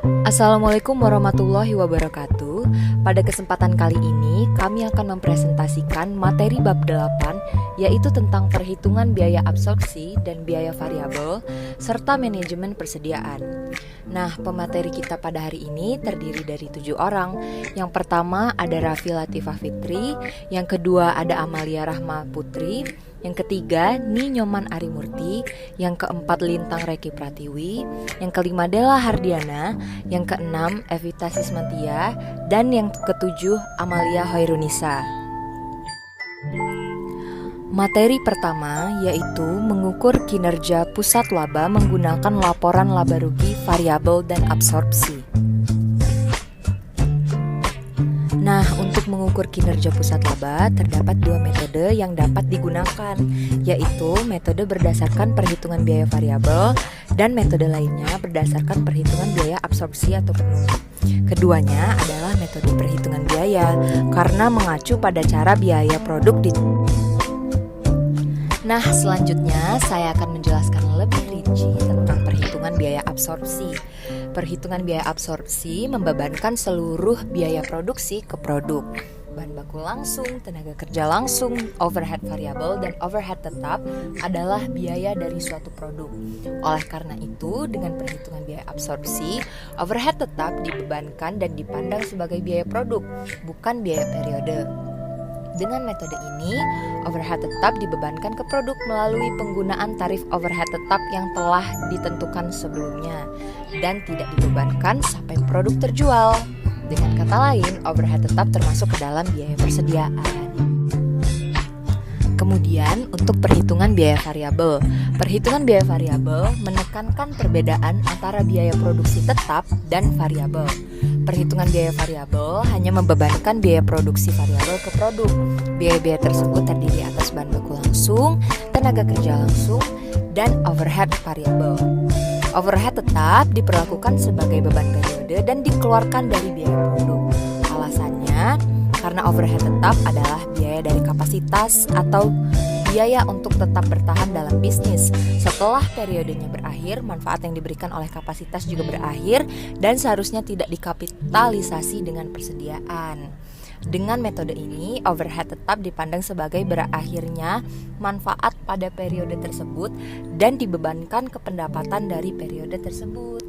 Assalamualaikum warahmatullahi wabarakatuh. Pada kesempatan kali ini kami akan mempresentasikan materi bab 8, yaitu tentang perhitungan biaya absorpsi dan biaya variabel serta manajemen persediaan. Nah, pemateri kita pada hari ini terdiri dari 7 orang. Yang pertama ada Raffi Latifah Fitri, yang kedua ada Amalia Rahma Putri, yang ketiga Ni Nyoman Arimurti, yang keempat Lintang Reki Pratiwi, yang kelima Della Hardiana, yang keenam Evita Sismantia, dan yang ketujuh Amalia Hoirunisa. Materi pertama yaitu mengukur kinerja pusat laba menggunakan laporan laba rugi, variabel, dan absorpsi. Nah, untuk mengukur kinerja pusat laba terdapat 2 metode yang dapat digunakan, yaitu metode berdasarkan perhitungan biaya variabel dan metode lainnya berdasarkan perhitungan biaya absorpsi atau penuh. Keduanya adalah metode perhitungan biaya karena mengacu pada cara biaya produk Nah, selanjutnya saya akan menjelaskan lebih rinci tentang perhitungan biaya absorpsi. Perhitungan biaya absorpsi membebankan seluruh biaya produksi ke produk. Bahan baku langsung, tenaga kerja langsung, overhead variabel, dan overhead tetap adalah biaya dari suatu produk. Oleh karena itu, dengan perhitungan biaya absorpsi, overhead tetap dibebankan dan dipandang sebagai biaya produk, bukan biaya periode. Dengan metode ini, overhead tetap dibebankan ke produk melalui penggunaan tarif overhead tetap yang telah ditentukan sebelumnya dan tidak dibebankan sampai produk terjual. Dengan kata lain, overhead tetap termasuk ke dalam biaya persediaan. Kemudian, untuk perhitungan biaya variabel. Perhitungan biaya variabel menekankan perbedaan antara biaya produksi tetap dan variabel. Perhitungan biaya variabel hanya membebankan biaya produksi variabel ke produk. Biaya-biaya tersebut terdiri atas bahan baku langsung, tenaga kerja langsung, dan overhead variabel. Overhead tetap diperlakukan sebagai beban periode dan dikeluarkan dari biaya produk. Alasannya, karena overhead tetap adalah biaya dari kapasitas atau biaya untuk tetap bertahan dalam bisnis. Setelah periodenya berakhir, manfaat yang diberikan oleh kapasitas juga berakhir dan seharusnya tidak dikapitalisasi dengan persediaan. Dengan metode ini, overhead tetap dipandang sebagai berakhirnya manfaat pada periode tersebut dan dibebankan ke pendapatan dari periode tersebut.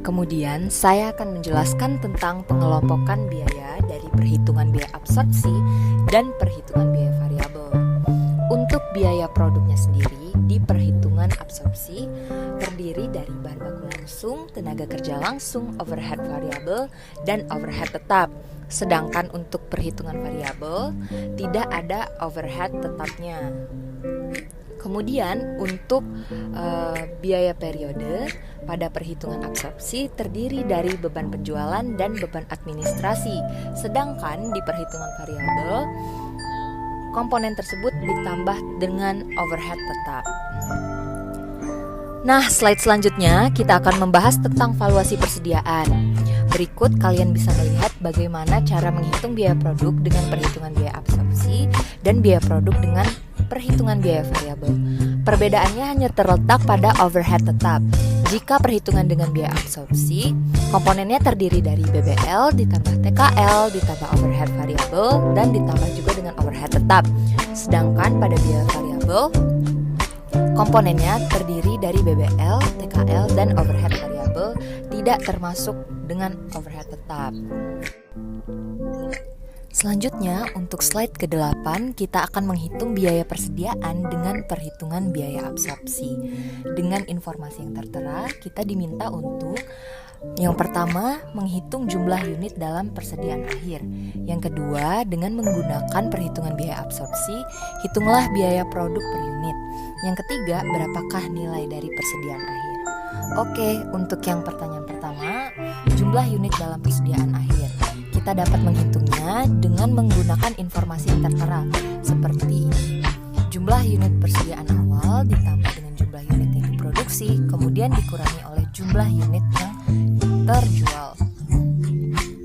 Kemudian, saya akan menjelaskan tentang pengelompokan biaya dari perhitungan biaya absorpsi dan perhitungan biaya variabel. Untuk biaya produknya sendiri, di perhitungan absorpsi terdiri dari bahan baku langsung, tenaga kerja langsung, overhead variabel, dan overhead tetap. Sedangkan untuk perhitungan variabel, tidak ada overhead tetapnya. Kemudian untuk biaya periode pada perhitungan absorpsi terdiri dari beban penjualan dan beban administrasi. Sedangkan di perhitungan variabel, komponen tersebut ditambah dengan overhead tetap. Nah, slide selanjutnya kita akan membahas tentang valuasi persediaan. Berikut kalian bisa melihat bagaimana cara menghitung biaya produk dengan perhitungan biaya absorpsi dan biaya produk dengan perhitungan biaya variabel. Perbedaannya hanya terletak pada overhead tetap. Jika perhitungan dengan biaya absorpsi, komponennya terdiri dari BBL ditambah TKL ditambah overhead variabel dan ditambah juga dengan overhead tetap. Sedangkan pada biaya variabel, komponennya terdiri dari BBL, TKL, dan overhead variabel, tidak termasuk dengan overhead tetap. Selanjutnya, untuk slide ke-8, kita akan menghitung biaya persediaan dengan perhitungan biaya absorpsi. Dengan informasi yang tertera, kita diminta untuk yang pertama, menghitung jumlah unit dalam persediaan akhir. Yang kedua, dengan menggunakan perhitungan biaya absorpsi, hitunglah biaya produk per unit. Yang ketiga, berapakah nilai dari persediaan akhir? Oke, untuk yang pertanyaan pertama, jumlah unit dalam persediaan akhir. Kita dapat menghitungnya dengan menggunakan informasi yang tertera seperti jumlah unit persediaan awal ditambah dengan jumlah unit yang diproduksi, kemudian dikurangi oleh jumlah unit yang terjual.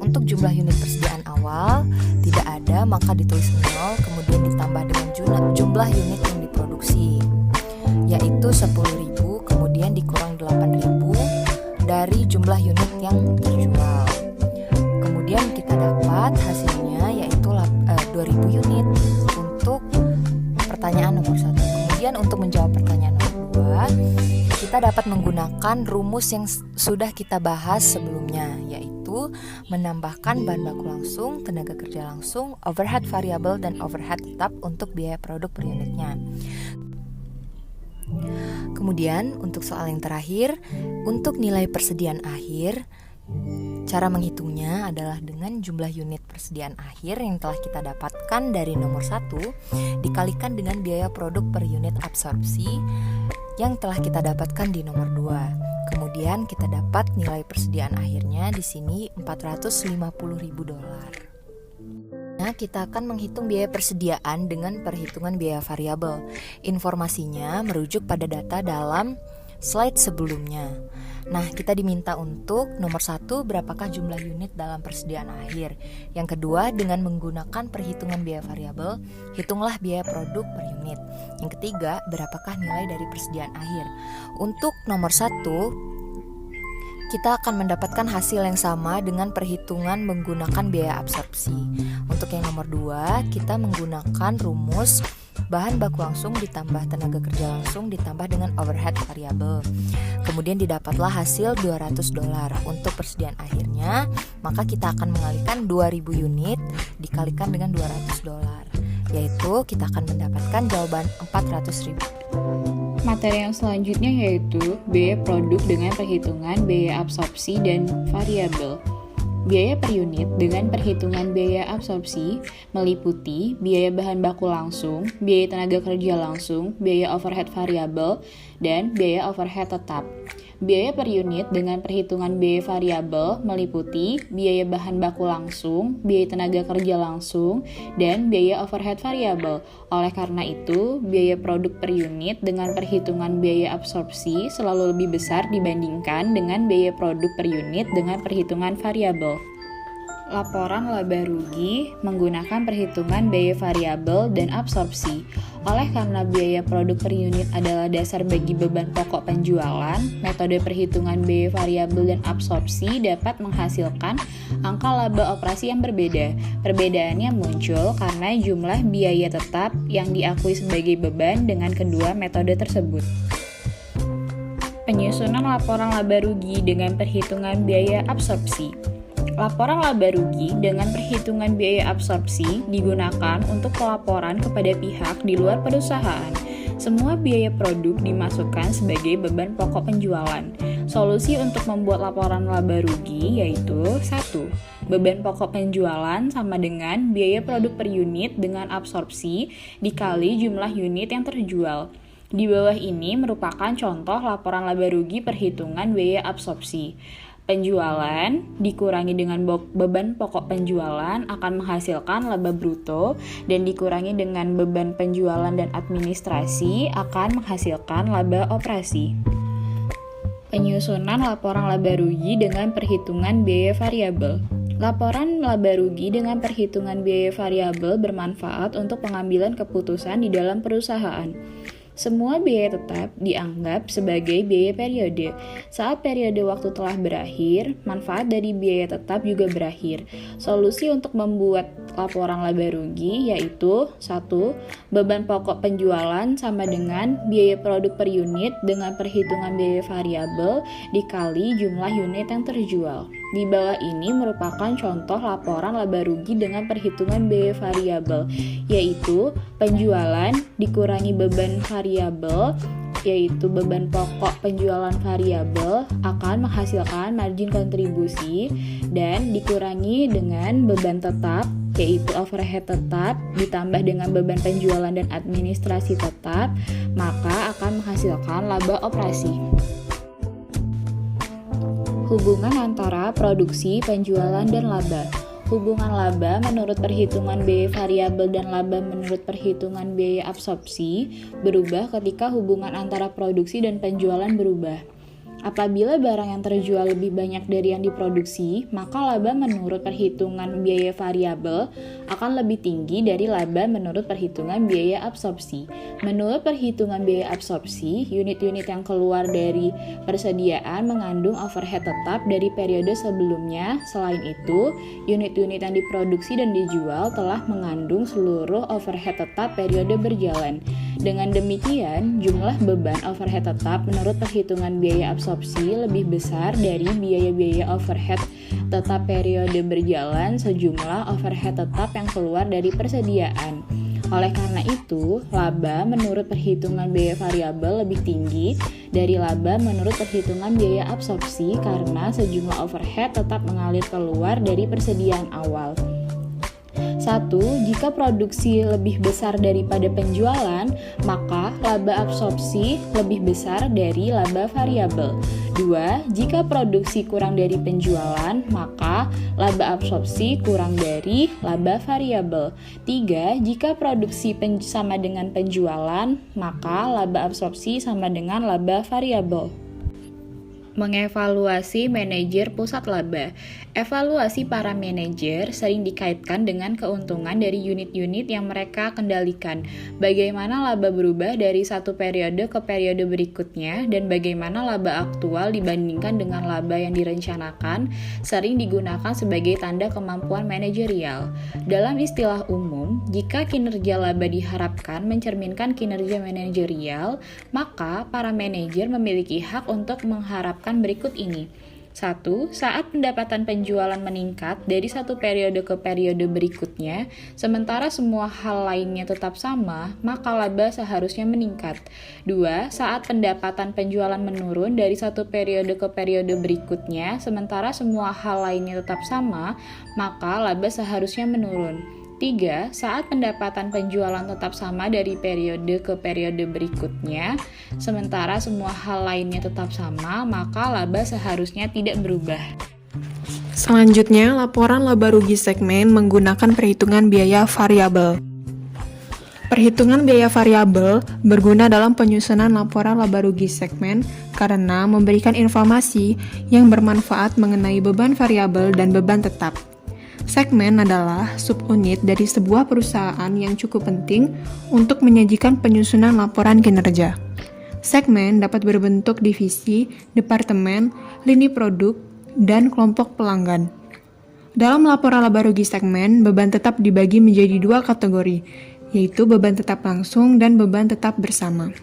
Untuk jumlah unit persediaan awal tidak ada, maka ditulis 0, kemudian ditambah dengan jumlah unit yang diproduksi, yaitu 10.000, kemudian dikurang 8.000 dari jumlah jumlah unit yang terjual. Kemudian kita dapat hasilnya yaitu 2000 unit untuk pertanyaan nomor 1. Kemudian untuk menjawab pertanyaan nomor 2, kita dapat menggunakan rumus yang sudah kita bahas sebelumnya, yaitu menambahkan bahan baku langsung, tenaga kerja langsung, overhead variabel, dan overhead tetap untuk biaya produk per unitnya. Kemudian untuk soal yang terakhir, untuk nilai persediaan akhir, cara menghitungnya adalah dengan jumlah unit persediaan akhir yang telah kita dapatkan dari nomor 1 dikalikan dengan biaya produk per unit absorpsi yang telah kita dapatkan di nomor 2. Kemudian kita dapat nilai persediaan akhirnya di sini $450.000. Nah, kita akan menghitung biaya persediaan dengan perhitungan biaya variabel. Informasinya merujuk pada data dalam slide sebelumnya. Nah, kita diminta untuk nomor 1, berapakah jumlah unit dalam persediaan akhir. Yang kedua, dengan menggunakan perhitungan biaya variabel, hitunglah biaya produk per unit. Yang ketiga, berapakah nilai dari persediaan akhir. Untuk nomor 1, kita akan mendapatkan hasil yang sama dengan perhitungan menggunakan biaya absorpsi. Untuk yang nomor 2, kita menggunakan rumus bahan baku langsung ditambah tenaga kerja langsung ditambah dengan overhead variabel. Kemudian didapatlah hasil $200. Untuk persediaan akhirnya, maka kita akan mengalihkan 2000 unit dikalikan dengan $200, yaitu kita akan mendapatkan jawaban 400.000. Materi yang selanjutnya yaitu biaya produk dengan perhitungan biaya absorpsi dan variabel. Biaya per unit dengan perhitungan biaya absorpsi meliputi biaya bahan baku langsung, biaya tenaga kerja langsung, biaya overhead variabel, dan biaya overhead tetap. Biaya per unit dengan perhitungan biaya variabel meliputi biaya bahan baku langsung, biaya tenaga kerja langsung, dan biaya overhead variabel. Oleh karena itu, biaya produk per unit dengan perhitungan biaya absorpsi selalu lebih besar dibandingkan dengan biaya produk per unit dengan perhitungan variabel. Laporan laba rugi menggunakan perhitungan biaya variabel dan absorpsi. Oleh karena biaya produk per unit adalah dasar bagi beban pokok penjualan, metode perhitungan biaya variabel dan absorpsi dapat menghasilkan angka laba operasi yang berbeda. Perbedaannya muncul karena jumlah biaya tetap yang diakui sebagai beban dengan kedua metode tersebut. Penyusunan laporan laba rugi dengan perhitungan biaya absorpsi. Laporan laba rugi dengan perhitungan biaya absorpsi digunakan untuk pelaporan kepada pihak di luar perusahaan. Semua biaya produk dimasukkan sebagai beban pokok penjualan. Solusi untuk membuat laporan laba rugi yaitu 1. Beban pokok penjualan sama dengan biaya produk per unit dengan absorpsi dikali jumlah unit yang terjual. Di bawah ini merupakan contoh laporan laba rugi perhitungan biaya absorpsi. Penjualan dikurangi dengan beban pokok penjualan akan menghasilkan laba bruto dan dikurangi dengan beban penjualan dan administrasi akan menghasilkan laba operasi. Penyusunan laporan laba rugi dengan perhitungan biaya variabel. Laporan laba rugi dengan perhitungan biaya variabel bermanfaat untuk pengambilan keputusan di dalam perusahaan. Semua biaya tetap dianggap sebagai biaya periode. Saat periode waktu telah berakhir, manfaat dari biaya tetap juga berakhir. Solusi untuk membuat laporan laba rugi yaitu 1. Beban pokok penjualan sama dengan biaya produk per unit dengan perhitungan biaya variabel dikali jumlah unit yang terjual. Di bawah ini merupakan contoh laporan laba rugi dengan perhitungan biaya variabel, yaitu penjualan dikurangi beban variabel, yaitu beban pokok penjualan variabel akan menghasilkan margin kontribusi dan dikurangi dengan beban tetap, yaitu overhead tetap ditambah dengan beban penjualan dan administrasi tetap, maka akan menghasilkan laba operasi. Hubungan antara produksi, penjualan, dan laba. Hubungan laba menurut perhitungan biaya variabel dan laba menurut perhitungan biaya absorpsi berubah ketika hubungan antara produksi dan penjualan berubah. Apabila barang yang terjual lebih banyak dari yang diproduksi, maka laba menurut perhitungan biaya variabel akan lebih tinggi dari laba menurut perhitungan biaya absorpsi. Menurut perhitungan biaya absorpsi, unit-unit yang keluar dari persediaan mengandung overhead tetap dari periode sebelumnya. Selain itu, unit-unit yang diproduksi dan dijual telah mengandung seluruh overhead tetap periode berjalan. Dengan demikian, jumlah beban overhead tetap menurut perhitungan biaya absorpsi lebih besar dari biaya-biaya overhead tetap periode berjalan sejumlah overhead tetap yang keluar dari persediaan. Oleh karena itu, laba menurut perhitungan biaya variabel lebih tinggi dari laba menurut perhitungan biaya absorpsi karena sejumlah overhead tetap mengalir keluar dari persediaan awal. 1. Jika produksi lebih besar daripada penjualan, maka laba absorpsi lebih besar dari laba variabel. 2. Jika produksi kurang dari penjualan, maka laba absorpsi kurang dari laba variabel. 3. Jika produksi sama dengan penjualan, maka laba absorpsi sama dengan laba variabel. Mengevaluasi manajer pusat laba. Evaluasi para manajer sering dikaitkan dengan keuntungan dari unit-unit yang mereka kendalikan. Bagaimana laba berubah dari satu periode ke periode berikutnya dan bagaimana laba aktual dibandingkan dengan laba yang direncanakan sering digunakan sebagai tanda kemampuan manajerial. Dalam istilah umum, jika kinerja laba diharapkan mencerminkan kinerja manajerial, maka para manajer memiliki hak untuk mengharapkan berikut ini. 1. Saat pendapatan penjualan meningkat dari satu periode ke periode berikutnya, sementara semua hal lainnya tetap sama, maka laba seharusnya meningkat. 2. Saat pendapatan penjualan menurun dari satu periode ke periode berikutnya, sementara semua hal lainnya tetap sama, maka laba seharusnya menurun. 3. Saat pendapatan penjualan tetap sama dari periode ke periode berikutnya, sementara semua hal lainnya tetap sama, maka laba seharusnya tidak berubah. Selanjutnya, laporan laba rugi segmen menggunakan perhitungan biaya variabel. Perhitungan biaya variabel berguna dalam penyusunan laporan laba rugi segmen karena memberikan informasi yang bermanfaat mengenai beban variabel dan beban tetap. Segmen adalah subunit dari sebuah perusahaan yang cukup penting untuk menyajikan penyusunan laporan kinerja. Segmen dapat berbentuk divisi, departemen, lini produk, dan kelompok pelanggan. Dalam laporan laba rugi segmen, beban tetap dibagi menjadi dua kategori, yaitu beban tetap langsung dan beban tetap bersama.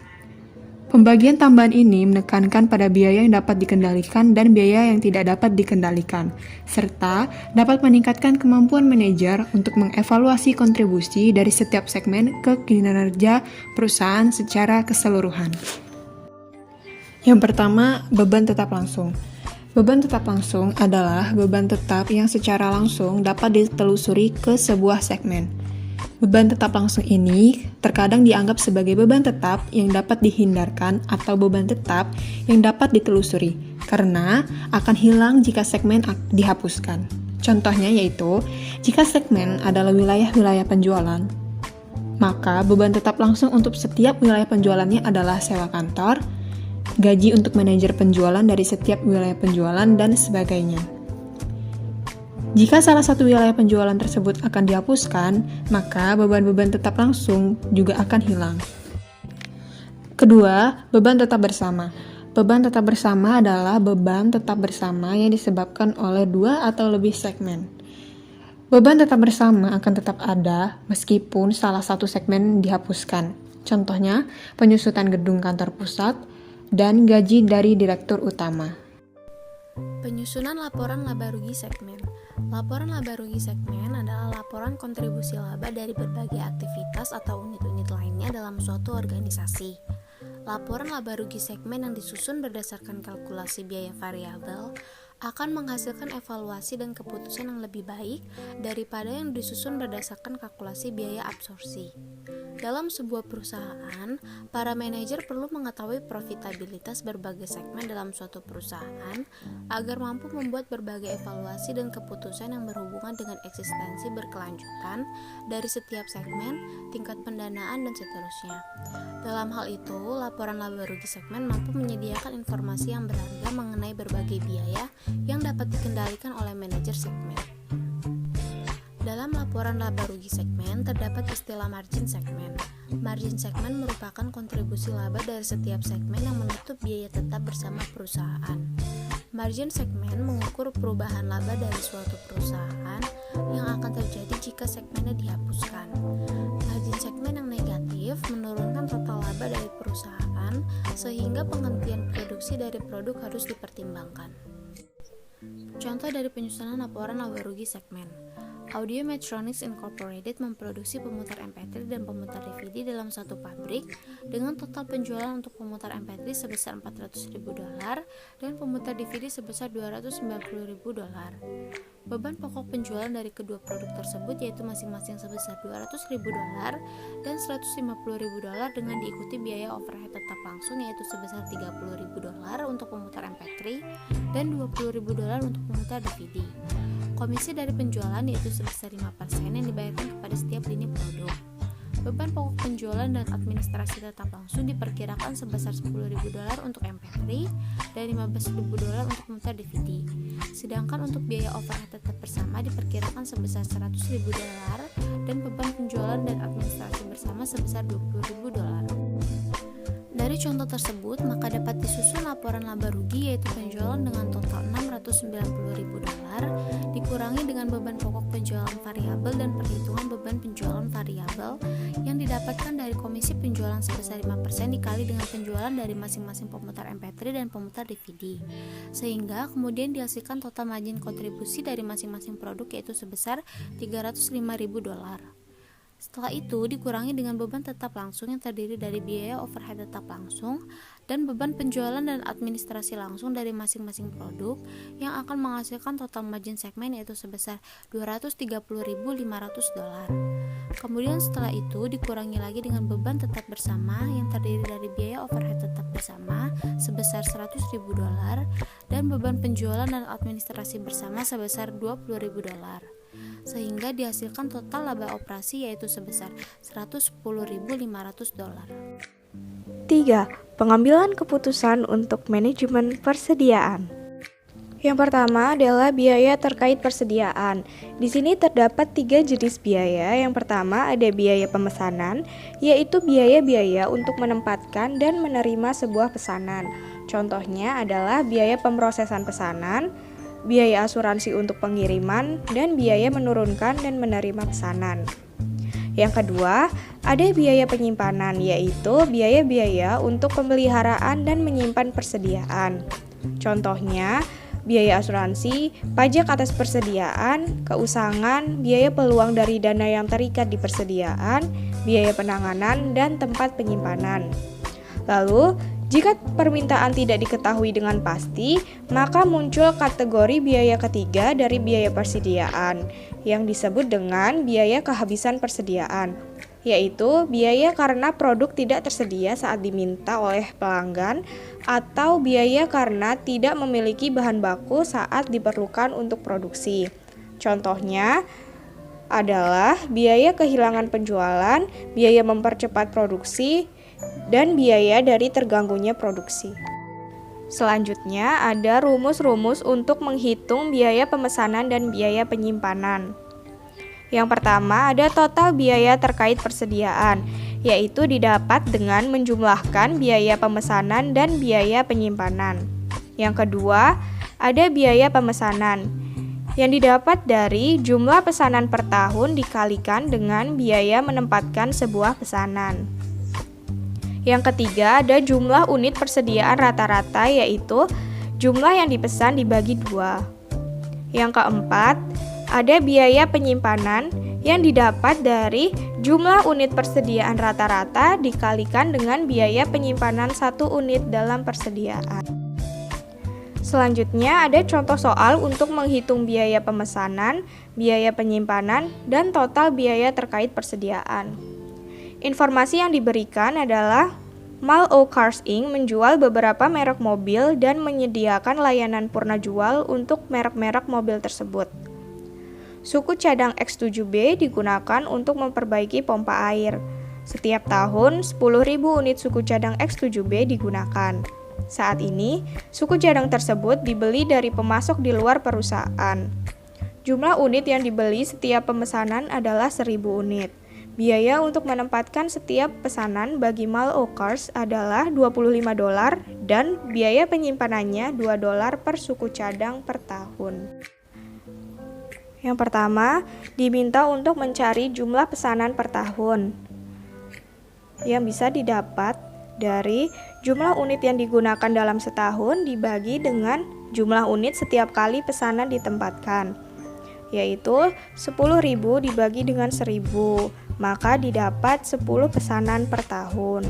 Pembagian tambahan ini menekankan pada biaya yang dapat dikendalikan dan biaya yang tidak dapat dikendalikan, serta dapat meningkatkan kemampuan manajer untuk mengevaluasi kontribusi dari setiap segmen ke kinerja perusahaan secara keseluruhan. Yang pertama, beban tetap langsung. Beban tetap langsung adalah beban tetap yang secara langsung dapat ditelusuri ke sebuah segmen. Beban tetap langsung ini terkadang dianggap sebagai beban tetap yang dapat dihindarkan atau beban tetap yang dapat ditelusuri, karena akan hilang jika segmen dihapuskan. Contohnya yaitu, jika segmen adalah wilayah-wilayah penjualan, maka beban tetap langsung untuk setiap wilayah penjualannya adalah sewa kantor, gaji untuk manajer penjualan dari setiap wilayah penjualan, dan sebagainya. Jika salah satu wilayah penjualan tersebut akan dihapuskan, maka beban-beban tetap langsung juga akan hilang. Kedua, beban tetap bersama. Beban tetap bersama adalah beban tetap bersama yang disebabkan oleh dua atau lebih segmen. Beban tetap bersama akan tetap ada meskipun salah satu segmen dihapuskan. Contohnya, penyusutan gedung kantor pusat dan gaji dari direktur utama. Penyusunan laporan laba rugi segmen. Laporan laba rugi segmen adalah laporan kontribusi laba dari berbagai aktivitas atau unit-unit lainnya dalam suatu organisasi. Laporan laba rugi segmen yang disusun berdasarkan kalkulasi biaya variabel akan menghasilkan evaluasi dan keputusan yang lebih baik daripada yang disusun berdasarkan kalkulasi biaya absorpsi. Dalam sebuah perusahaan, para manajer perlu mengetahui profitabilitas berbagai segmen dalam suatu perusahaan agar mampu membuat berbagai evaluasi dan keputusan yang berhubungan dengan eksistensi berkelanjutan dari setiap segmen, tingkat pendanaan, dan seterusnya. Dalam hal itu, laporan laba rugi segmen mampu menyediakan informasi yang berharga mengenai berbagai biaya yang dapat dikendalikan oleh manajer segmen. Dalam laporan laba rugi segmen terdapat istilah margin segmen. Margin segmen merupakan kontribusi laba dari setiap segmen yang menutup biaya tetap bersama perusahaan. Margin segmen mengukur perubahan laba dari suatu perusahaan yang akan terjadi jika segmennya dihapuskan. Margin segmen yang negatif menurunkan total laba dari perusahaan sehingga penghentian produksi dari produk harus dipertimbangkan. Contoh dari penyusunan laporan laba rugi segmen. Audiometronics Incorporated memproduksi pemutar MP3 dan pemutar DVD dalam satu pabrik dengan total penjualan untuk pemutar MP3 sebesar $400.000 dan pemutar DVD sebesar $290.000. Beban pokok penjualan dari kedua produk tersebut yaitu masing-masing sebesar $200.000 dan $150.000 dengan diikuti biaya overhead tetap langsung yaitu sebesar $30.000 untuk pemutar MP3 dan $20.000 untuk pemutar DVD. Komisi dari penjualan yaitu sebesar 5% yang dibayarkan kepada setiap lini produk. Beban pokok penjualan dan administrasi tetap langsung diperkirakan sebesar $10.000 untuk MP3 dan $15.000 untuk pemutar DVD. Sedangkan untuk biaya overhead tetap bersama diperkirakan sebesar $100.000 dan beban penjualan dan administrasi bersama sebesar $20.000. Dari contoh tersebut, maka dapat disusun laporan laba rugi yaitu penjualan dengan total $690.000 dikurangi dengan beban pokok penjualan variabel dan perhitungan beban penjualan variabel yang didapatkan dari komisi penjualan sebesar 5% dikali dengan penjualan dari masing-masing pemutar MP3 dan pemutar DVD. Sehingga kemudian dihasilkan total margin kontribusi dari masing-masing produk yaitu sebesar $305.000. Setelah itu dikurangi dengan beban tetap langsung yang terdiri dari biaya overhead tetap langsung dan beban penjualan dan administrasi langsung dari masing-masing produk yang akan menghasilkan total margin segmen yaitu sebesar $230.500. Kemudian setelah itu dikurangi lagi dengan beban tetap bersama yang terdiri dari biaya overhead tetap bersama sebesar $100.000 dan beban penjualan dan administrasi bersama sebesar $20.000. Sehingga dihasilkan total laba operasi yaitu sebesar $110.500. 3. Pengambilan keputusan untuk manajemen persediaan. Yang pertama adalah biaya terkait persediaan. Di sini terdapat 3 jenis biaya. Yang pertama ada biaya pemesanan, yaitu biaya-biaya untuk menempatkan dan menerima sebuah pesanan. Contohnya adalah biaya pemrosesan pesanan, biaya asuransi untuk pengiriman, dan biaya menurunkan dan menerima pesanan. Yang kedua, ada biaya penyimpanan, yaitu biaya-biaya untuk pemeliharaan dan menyimpan persediaan. Contohnya, biaya asuransi, pajak atas persediaan, keusangan, biaya peluang dari dana yang terikat di persediaan, biaya penanganan, dan tempat penyimpanan. Lalu, jika permintaan tidak diketahui dengan pasti, maka muncul kategori biaya ketiga dari biaya persediaan yang disebut dengan biaya kehabisan persediaan, yaitu biaya karena produk tidak tersedia saat diminta oleh pelanggan atau biaya karena tidak memiliki bahan baku saat diperlukan untuk produksi. Contohnya adalah biaya kehilangan penjualan, biaya mempercepat produksi, dan biaya dari terganggunya produksi. Selanjutnya ada rumus-rumus untuk menghitung biaya pemesanan dan biaya penyimpanan. Yang pertama ada total biaya terkait persediaan, yaitu didapat dengan menjumlahkan biaya pemesanan dan biaya penyimpanan. Yang kedua ada biaya pemesanan, yang didapat dari jumlah pesanan per tahun dikalikan dengan biaya menempatkan sebuah pesanan. Yang ketiga ada jumlah unit persediaan rata-rata, yaitu jumlah yang dipesan dibagi 2. Yang keempat ada biaya penyimpanan yang didapat dari jumlah unit persediaan rata-rata dikalikan dengan biaya penyimpanan 1 unit dalam persediaan. Selanjutnya ada contoh soal untuk menghitung biaya pemesanan, biaya penyimpanan, dan total biaya terkait persediaan. Informasi yang diberikan adalah Mal O Cars Inc. menjual beberapa merek mobil dan menyediakan layanan purna jual untuk merek-merek mobil tersebut. Suku cadang X7B digunakan untuk memperbaiki pompa air. Setiap tahun, 10.000 unit suku cadang X7B digunakan. Saat ini, suku cadang tersebut dibeli dari pemasok di luar perusahaan. Jumlah unit yang dibeli setiap pemesanan adalah 1.000 unit. Biaya untuk menempatkan setiap pesanan bagi Mal O Cars adalah $25 dan biaya penyimpanannya $2 per suku cadang per tahun. Yang pertama, diminta untuk mencari jumlah pesanan per tahun yang bisa didapat dari jumlah unit yang digunakan dalam setahun dibagi dengan jumlah unit setiap kali pesanan ditempatkan, yaitu 10.000 dibagi dengan 1.000. Maka didapat 10 pesanan per tahun.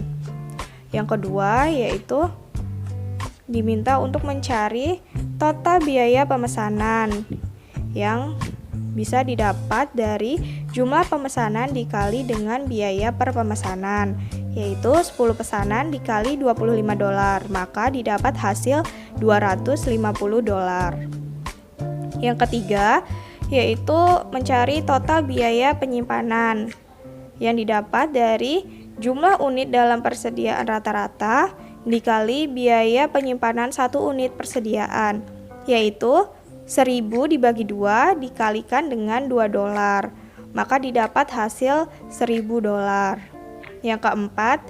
Yang kedua yaitu diminta untuk mencari total biaya pemesanan yang bisa didapat dari jumlah pemesanan dikali dengan biaya per pemesanan, yaitu 10 pesanan dikali $25, maka didapat hasil $250. Yang ketiga yaitu mencari total biaya penyimpanan yang didapat dari jumlah unit dalam persediaan rata-rata dikali biaya penyimpanan 1 unit persediaan, yaitu 1.000 dibagi 2 dikalikan dengan $2, maka didapat hasil $1.000. Yang keempat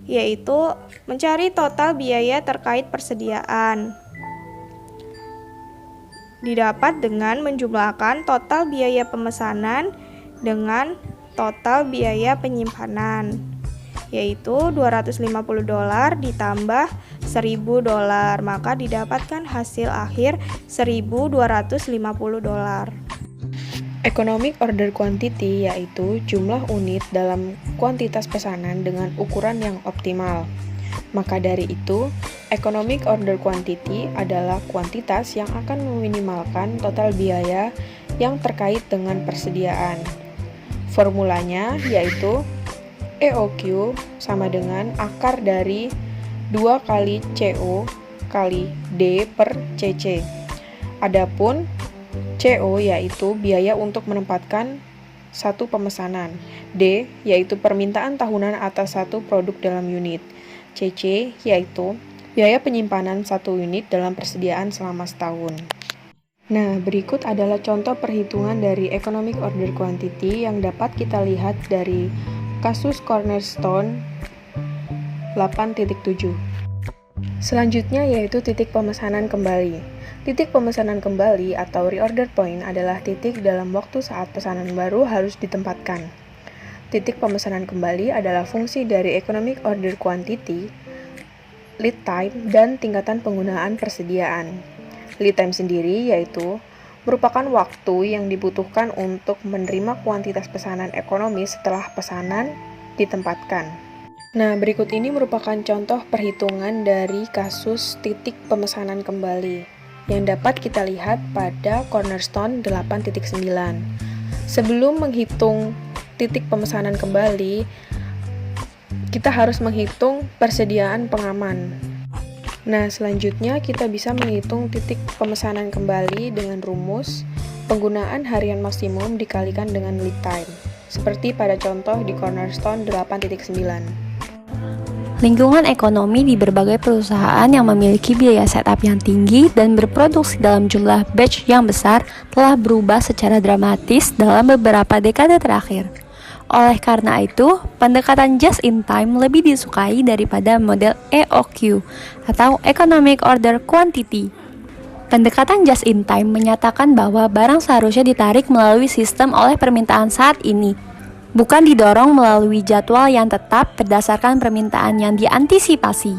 yaitu mencari total biaya terkait persediaan, didapat dengan menjumlahkan total biaya pemesanan dengan total biaya penyimpanan, yaitu $250 ditambah $1.000, maka didapatkan hasil akhir $1.250. Economic order quantity yaitu jumlah unit dalam kuantitas pesanan dengan ukuran yang optimal. Maka dari itu, economic order quantity adalah kuantitas yang akan meminimalkan total biaya yang terkait dengan persediaan. Formulanya yaitu EOQ sama dengan akar dari 2 kali CO kali D per CC. Adapun CO yaitu biaya untuk menempatkan satu pemesanan, D yaitu permintaan tahunan atas satu produk dalam unit, CC yaitu biaya penyimpanan satu unit dalam persediaan selama setahun. Nah, berikut adalah contoh perhitungan dari economic order quantity yang dapat kita lihat dari kasus Cornerstone 8.7. Selanjutnya yaitu titik pemesanan kembali. Titik pemesanan kembali atau reorder point adalah titik dalam waktu saat pesanan baru harus ditempatkan. Titik pemesanan kembali adalah fungsi dari economic order quantity, lead time, dan tingkatan penggunaan persediaan. Lead time sendiri yaitu merupakan waktu yang dibutuhkan untuk menerima kuantitas pesanan ekonomis setelah pesanan ditempatkan. Nah, berikut ini merupakan contoh perhitungan dari kasus titik pemesanan kembali yang dapat kita lihat pada Cornerstone 8.9. Sebelum menghitung titik pemesanan kembali, kita harus menghitung persediaan pengaman. Nah, selanjutnya kita bisa menghitung titik pemesanan kembali dengan rumus penggunaan harian maksimum dikalikan dengan lead time, seperti pada contoh di Cornerstone 8.9. Lingkungan ekonomi di berbagai perusahaan yang memiliki biaya setup yang tinggi dan berproduksi dalam jumlah batch yang besar telah berubah secara dramatis dalam beberapa dekade terakhir. Oleh karena itu, pendekatan just in time lebih disukai daripada model EOQ atau Economic Order Quantity. Pendekatan just in time menyatakan bahwa barang seharusnya ditarik melalui sistem oleh permintaan saat ini, bukan didorong melalui jadwal yang tetap berdasarkan permintaan yang diantisipasi.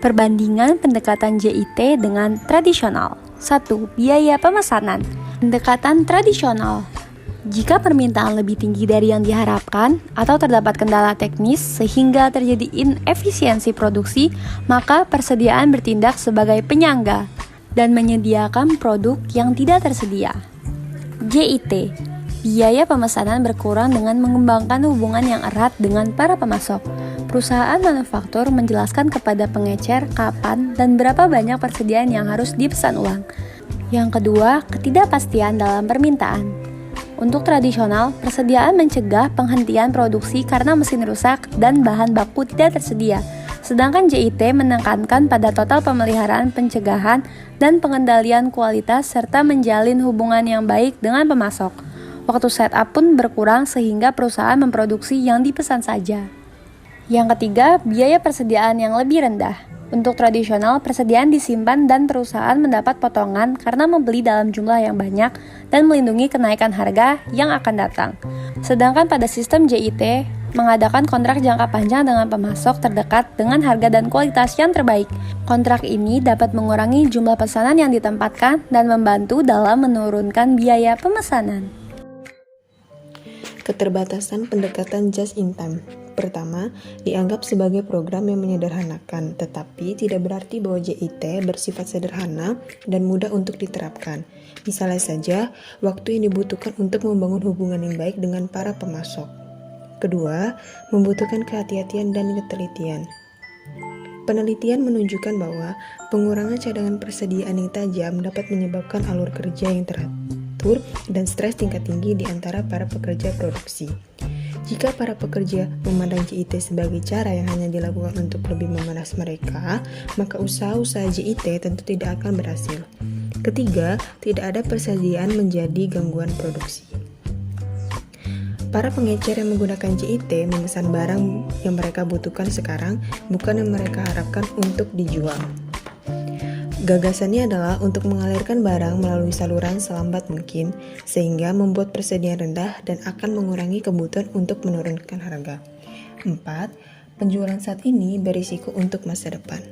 Perbandingan pendekatan JIT dengan tradisional. 1. Biaya pemesanan. Pendekatan tradisional. Jika permintaan lebih tinggi dari yang diharapkan atau terdapat kendala teknis sehingga terjadi inefisiensi produksi, maka persediaan bertindak sebagai penyangga dan menyediakan produk yang tidak tersedia. JIT. Biaya pemesanan berkurang dengan mengembangkan hubungan yang erat dengan para pemasok. Perusahaan manufaktur menjelaskan kepada pengecer kapan dan berapa banyak persediaan yang harus dipesan ulang. Yang kedua, ketidakpastian dalam permintaan. Untuk tradisional, persediaan mencegah penghentian produksi karena mesin rusak dan bahan baku tidak tersedia. Sedangkan JIT menekankan pada total pemeliharaan pencegahan dan pengendalian kualitas serta menjalin hubungan yang baik dengan pemasok. Waktu setup pun berkurang sehingga perusahaan memproduksi yang dipesan saja. Yang ketiga, biaya persediaan yang lebih rendah. Untuk tradisional, persediaan disimpan dan perusahaan mendapat potongan karena membeli dalam jumlah yang banyak dan melindungi kenaikan harga yang akan datang. Sedangkan pada sistem JIT, mengadakan kontrak jangka panjang dengan pemasok terdekat dengan harga dan kualitas yang terbaik. Kontrak ini dapat mengurangi jumlah pesanan yang ditempatkan dan membantu dalam menurunkan biaya pemesanan. Keterbatasan pendekatan just in time. Pertama, dianggap sebagai program yang menyederhanakan, tetapi tidak berarti bahwa JIT bersifat sederhana dan mudah untuk diterapkan. Misalnya saja, waktu yang dibutuhkan untuk membangun hubungan yang baik dengan para pemasok. Kedua, membutuhkan kehati-hatian dan ketelitian. Penelitian menunjukkan bahwa pengurangan cadangan persediaan yang tajam dapat menyebabkan alur kerja yang teratur dan stres tingkat tinggi di antara para pekerja produksi. Jika para pekerja memandang JIT sebagai cara yang hanya dilakukan untuk lebih memanas mereka, maka usaha-usaha JIT tentu tidak akan berhasil. Ketiga, tidak ada persediaan menjadi gangguan produksi. Para pengecer yang menggunakan JIT memesan barang yang mereka butuhkan sekarang, bukan yang mereka harapkan untuk dijual. Gagasannya adalah untuk mengalirkan barang melalui saluran selambat mungkin, sehingga membuat persediaan rendah dan akan mengurangi kebutuhan untuk menurunkan harga. 4. Penjualan saat ini berisiko untuk masa depan.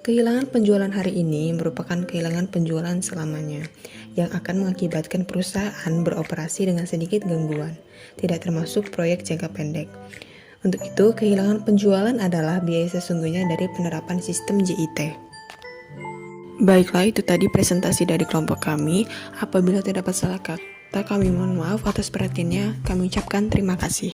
Kehilangan penjualan hari ini merupakan kehilangan penjualan selamanya, yang akan mengakibatkan perusahaan beroperasi dengan sedikit gangguan, tidak termasuk proyek jangka pendek. Untuk itu, kehilangan penjualan adalah biaya sesungguhnya dari penerapan sistem JIT. Baiklah, itu tadi presentasi dari kelompok kami. Apabila terdapat salah kata, kami mohon maaf. Atas perhatiannya, kami ucapkan terima kasih.